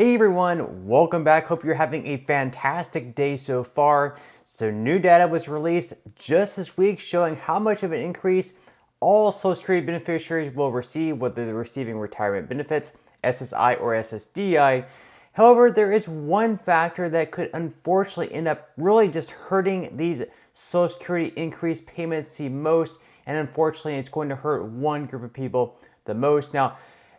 Hey everyone, welcome back. Hope you're having a fantastic day so far. So new data was released just this week showing how much of an increase all Social Security beneficiaries will receive, whether they're receiving retirement benefits, SSI or SSDI. However, there is one factor that could unfortunately end up really just hurting these Social Security increased payments the most, and unfortunately it's going to hurt one group of people the most. Now,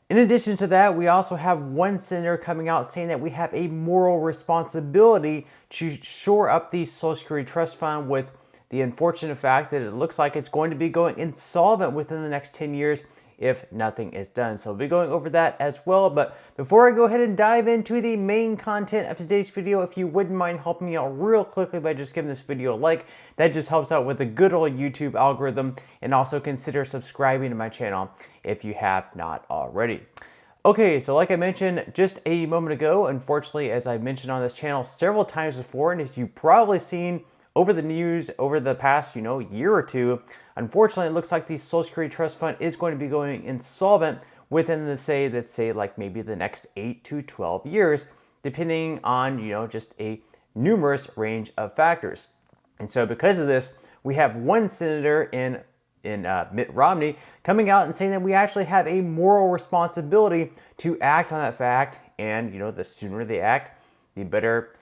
in addition to that, we also have one senator coming out saying that we have a moral responsibility to shore up the Social Security Trust Fund, with the unfortunate fact that it looks like it's going to be going insolvent within the next 10 years if nothing is done. So we'll be going over that as well. But before I go ahead and dive into the main content of today's video, if you wouldn't mind helping me out real quickly by just giving this video a like, that just helps out with the good old YouTube algorithm, and also consider subscribing to my channel if you have not already. Okay, so like I mentioned just a moment ago, unfortunately, as I've mentioned on this channel several times before, and as you've probably seen over the news over the past, year or two, unfortunately, it looks like the Social Security Trust Fund is going to be going insolvent within like maybe the next 8 to 12 years, depending on, just a numerous range of factors. And so because of this, we have one senator in Mitt Romney coming out and saying that we actually have a moral responsibility to act on that fact, and the sooner they act, the better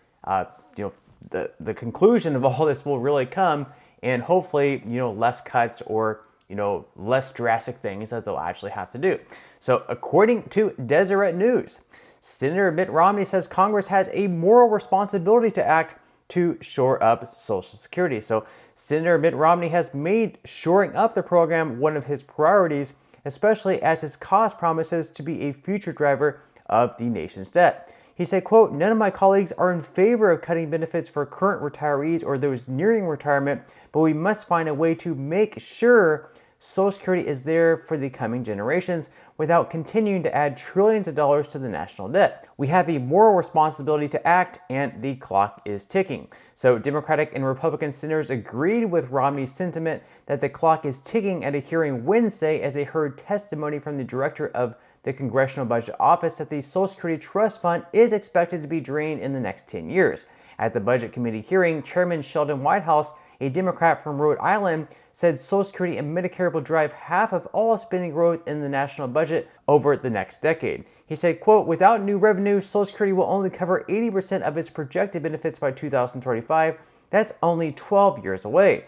the conclusion of all this will really come, and hopefully less cuts or less drastic things that they'll actually have to do. So according to Deseret News, Senator Mitt Romney says Congress has a moral responsibility to act to shore up Social Security. So Senator Mitt Romney has made shoring up the program one of his priorities, especially as its cost promises to be a future driver of the nation's debt. He said, quote, "None of my colleagues are in favor of cutting benefits for current retirees or those nearing retirement, but we must find a way to make sure Social Security is there for the coming generations without continuing to add trillions of dollars to the national debt. We have a moral responsibility to act, and the clock is ticking." So Democratic and Republican senators agreed with Romney's sentiment that the clock is ticking at a hearing Wednesday, as they heard testimony from the director of the Congressional Budget Office that the Social Security Trust Fund is expected to be drained in the next 10 years. At the Budget Committee hearing, Chairman Sheldon Whitehouse, a Democrat from Rhode Island, said Social Security and Medicare will drive half of all spending growth in the national budget over the next decade. He said, quote, "Without new revenue, Social Security will only cover 80% of its projected benefits by 2025. That's only 12 years away.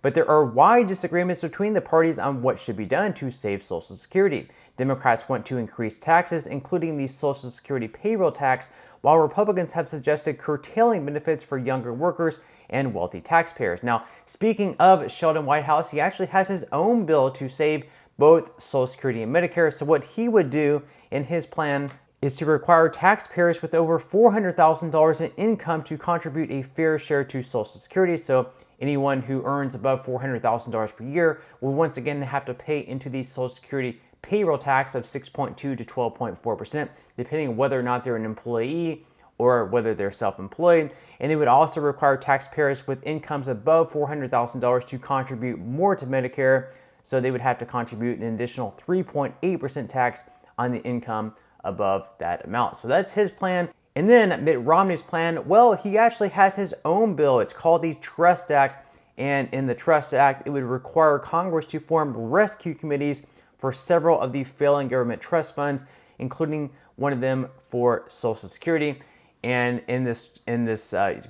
But there are wide disagreements between the parties on what should be done to save Social Security. Democrats want to increase taxes, including the Social Security payroll tax, while Republicans have suggested curtailing benefits for younger workers and wealthy taxpayers." Now, speaking of Sheldon Whitehouse, he actually has his own bill to save both Social Security and Medicare. So what he would do in his plan is to require taxpayers with over $400,000 in income to contribute a fair share to Social Security. So anyone who earns above $400,000 per year will once again have to pay into the Social Security payroll tax of 6.2 to 12.4%, depending on whether or not they're an employee or whether they're self-employed. And they would also require taxpayers with incomes above $400,000 to contribute more to Medicare. So they would have to contribute an additional 3.8% tax on the income above that amount. So that's his plan. And then Mitt Romney's plan, well, he actually has his own bill. It's called the Trust Act. And in the Trust Act, it would require Congress to form rescue committees for several of the failing government trust funds, including one of them for Social Security. And in this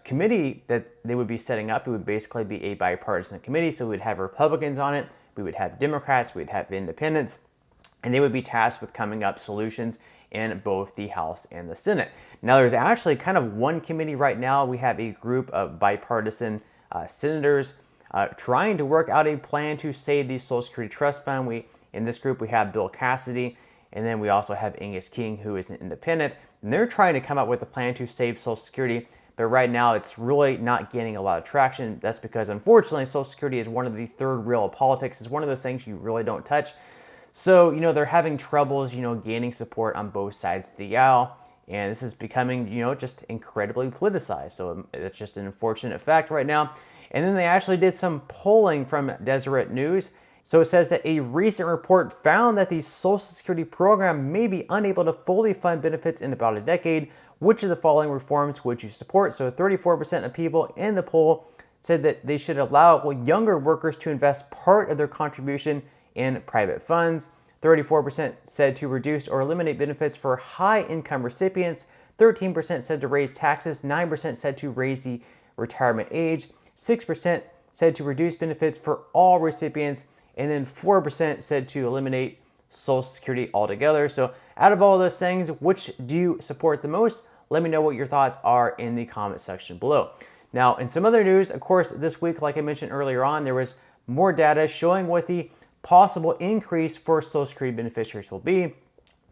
committee that they would be setting up, it would basically be a bipartisan committee. So we would have Republicans on it, we would have Democrats, we'd have independents, and they would be tasked with coming up solutions in both the House and the Senate. Now, there's actually kind of one committee right now. We have a group of bipartisan senators trying to work out a plan to save the Social Security Trust Fund. In this group, we have Bill Cassidy, and then we also have Angus King, who is an independent, and they're trying to come up with a plan to save Social Security. But right now, it's really not gaining a lot of traction. That's because, unfortunately, Social Security is one of the third rail of politics. It's one of those things you really don't touch. So, they're having troubles, gaining support on both sides of the aisle. And this is becoming, just incredibly politicized. So it's just an unfortunate fact right now. And then they actually did some polling from Deseret News. So it says that a recent report found that the Social Security program may be unable to fully fund benefits in about a decade. Which of the following reforms would you support? So 34% of people in the poll said that they should allow younger workers to invest part of their contribution in private funds. 34% said to reduce or eliminate benefits for high-income recipients. 13% said to raise taxes. 9% said to raise the retirement age. 6% said to reduce benefits for all recipients. And then 4% said to eliminate Social Security altogether. So out of all those things, which do you support the most? Let me know what your thoughts are in the comment section below. Now, in some other news, of course, this week, like I mentioned earlier on, there was more data showing what the possible increase for Social Security beneficiaries will be,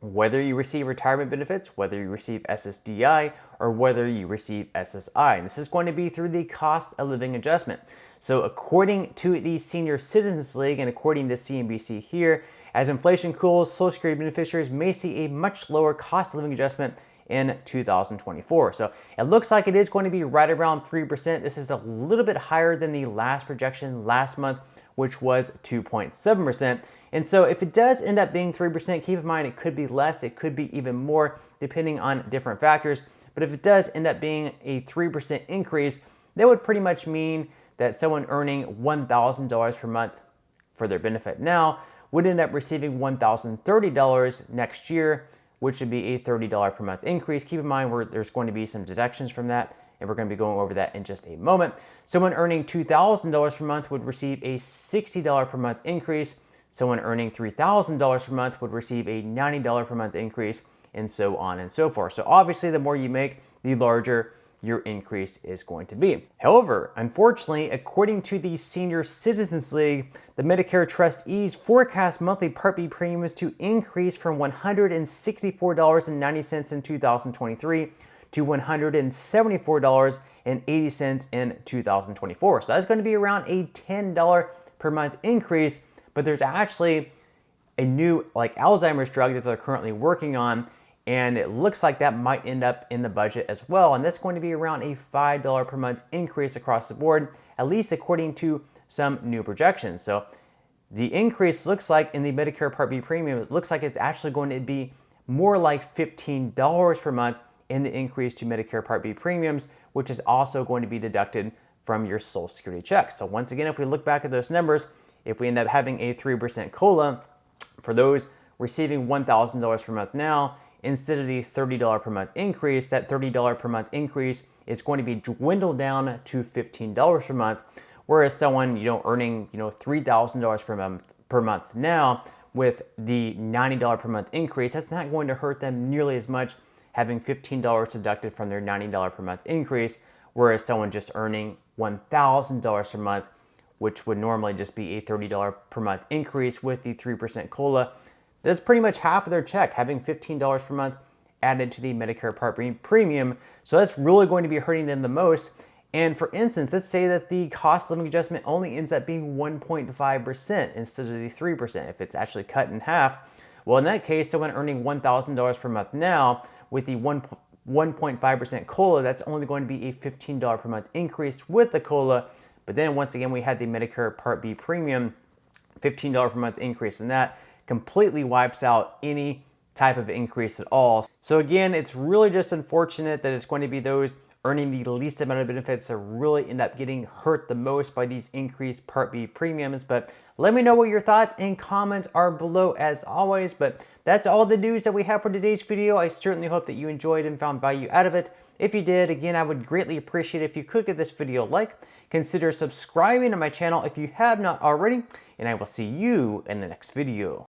whether you receive retirement benefits, whether you receive SSDI, or whether you receive SSI. And this is going to be through the cost of living adjustment. So according to the Senior Citizens League and according to CNBC here, as inflation cools, Social Security beneficiaries may see a much lower cost of living adjustment in 2024. So it looks like it is going to be right around 3%. This is a little bit higher than the last projection last month, which was 2.7%. And so if it does end up being 3%, keep in mind it could be less, it could be even more, depending on different factors. But if it does end up being a 3% increase, that would pretty much mean that someone earning $1,000 per month for their benefit now would end up receiving $1,030 next year, which would be a $30 per month increase. Keep in mind there's going to be some deductions from that, and we're going to be going over that in just a moment. Someone earning $2,000 per month would receive a $60 per month increase. Someone earning $3,000 per month would receive a $90 per month increase, and so on and so forth. So obviously, the more you make, the larger your increase is going to be. However, unfortunately, according to the Senior Citizens League, the Medicare trustees forecast monthly Part B premiums to increase from $164.90 in 2023 to $174.80 in 2024. So that's going to be around a $10 per month increase, but there's actually a new Alzheimer's drug that they're currently working on, and it looks like that might end up in the budget as well. And that's going to be around a $5 per month increase across the board, at least according to some new projections. So the increase looks like in the Medicare Part B premium, it looks like it's actually going to be more like $15 per month in the increase to Medicare Part B premiums, which is also going to be deducted from your Social Security check. So once again, if we look back at those numbers, if we end up having a 3% COLA for those receiving $1,000 per month now, instead of the $30 per month increase, that $30 per month increase is going to be dwindled down to $15 per month. Whereas someone earning $3,000 per month now, with the $90 per month increase, that's not going to hurt them nearly as much, having $15 deducted from their $90 per month increase. Whereas someone just earning $1,000 per month, which would normally just be a $30 per month increase with the 3% COLA, that's pretty much half of their check, having $15 per month added to the Medicare Part B premium. So that's really going to be hurting them the most. And for instance, let's say that the cost of living adjustment only ends up being 1.5% instead of the 3%, if it's actually cut in half. Well, in that case, someone earning $1,000 per month now with the 1.5% COLA, that's only going to be a $15 per month increase with the COLA. But then once again, we had the Medicare Part B premium, $15 per month increase, and that completely wipes out any type of increase at all. So again, it's really just unfortunate that it's going to be those earning the least amount of benefits that really end up getting hurt the most by these increased Part B premiums. But let me know what your thoughts and comments are below as always. But that's all the news that we have for today's video. I certainly hope that you enjoyed and found value out of it. If you did, again, I would greatly appreciate it if you could give this video a like. Consider subscribing to my channel if you have not already, and I will see you in the next video.